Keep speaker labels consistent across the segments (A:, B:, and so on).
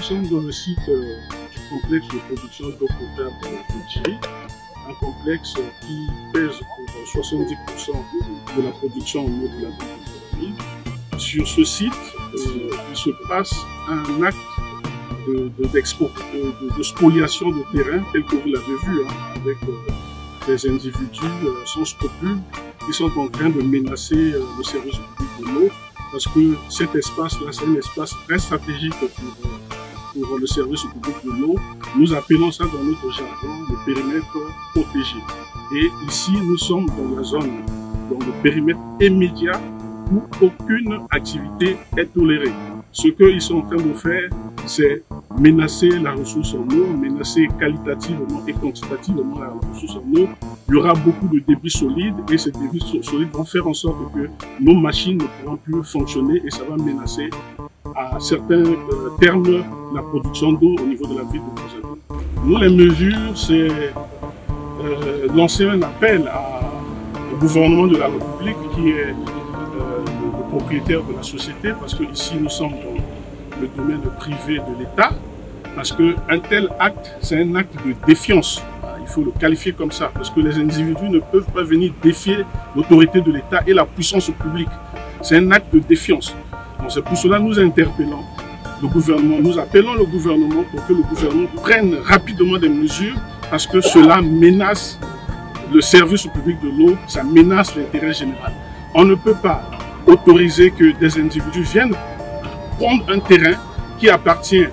A: sommes dans le site du complexe de production d'eau potable de Djiri, un complexe qui pèse pour 70% de la production en eau de la ville. Sur ce site, il se passe un acte de spoliation de terrain, tel que vous l'avez vu, avec des individus sans scrupules qui sont en train de menacer le service public de l'eau, parce que cet espace-là, c'est un espace très stratégique pour le service public de l'eau. Nous appelons ça dans notre jargon le périmètre protégé. Et ici, nous sommes dans la zone, dans le périmètre immédiat où aucune activité est tolérée. Ce qu'ils sont en train de faire, c'est menacer la ressource en eau, menacer qualitativement et quantitativement la ressource en eau. Il y aura beaucoup de débits solides et ces débits solides vont faire en sorte que nos machines ne pourront plus fonctionner et ça va menacer à certains termes la production d'eau au niveau de la ville de Brazzaville. Nous, les mesures, c'est lancer un appel au gouvernement de la République qui est le propriétaire de la société, parce que ici nous sommes dans le domaine privé de l'État, parce qu'un tel acte, c'est un acte de défiance. Il faut le qualifier comme ça, parce que les individus ne peuvent pas venir défier l'autorité de l'État et la puissance publique. C'est un acte de défiance. C'est pour cela que nous interpellons le gouvernement, nous appelons le gouvernement pour que le gouvernement prenne rapidement des mesures, parce que cela menace le service public de l'eau, ça menace l'intérêt général. On ne peut pas autoriser que des individus viennent prendre un terrain qui appartient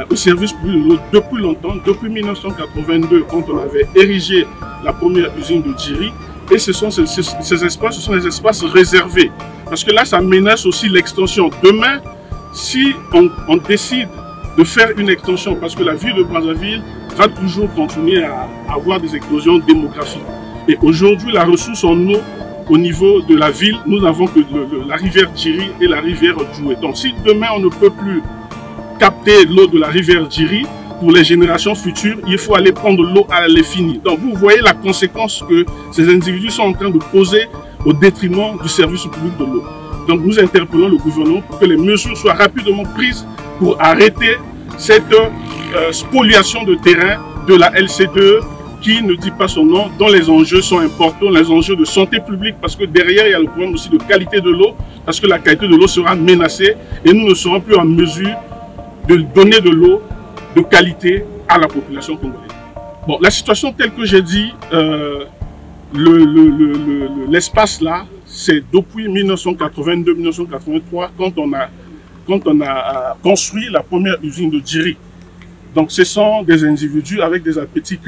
A: au service public de l'eau depuis longtemps, depuis 1982, quand on avait érigé la première usine de Djiri. Et ces espaces, ce sont des espaces réservés. Parce que là, ça menace aussi l'extension. Demain, si on décide de faire une extension, parce que la ville de Brazzaville va toujours continuer à avoir des explosions démographiques. Et aujourd'hui, la ressource en eau au niveau de la ville, nous n'avons que la rivière Djiri et la rivière Djoué. Donc si demain on ne peut plus capter l'eau de la rivière Djiri, pour les générations futures, il faut aller prendre l'eau à l'infini. Donc vous voyez la conséquence que ces individus sont en train de poser au détriment du service public de l'eau. Donc nous interpellons le gouvernement pour que les mesures soient rapidement prises pour arrêter cette spoliation de terrain de la LC2, qui ne dit pas son nom, dont les enjeux sont importants, les enjeux de santé publique, parce que derrière, il y a le problème aussi de qualité de l'eau, parce que la qualité de l'eau sera menacée et nous ne serons plus en mesure de donner de l'eau de qualité à la population congolaise. Bon, la situation telle que j'ai dit, l'espace là, c'est depuis 1982-1983, quand on a construit la première usine de Djiri. Donc ce sont des individus avec des appétits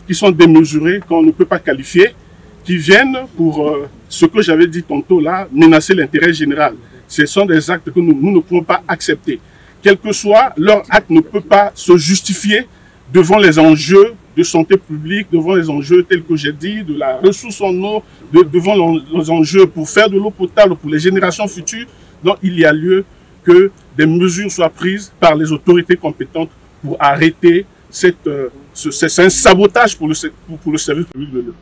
A: qui sont démesurés, qu'on ne peut pas qualifier, qui viennent pour, ce que j'avais dit tantôt là, menacer l'intérêt général. Ce sont des actes que nous ne pouvons pas accepter. Quel que soit, leur acte ne peut pas se justifier devant les enjeux de santé publique, devant les enjeux tels que j'ai dit, de la ressource en eau, devant les enjeux pour faire de l'eau potable pour les générations futures. Donc il y a lieu que des mesures soient prises par les autorités compétentes pour arrêter c'est un sabotage pour le service public de l'eau.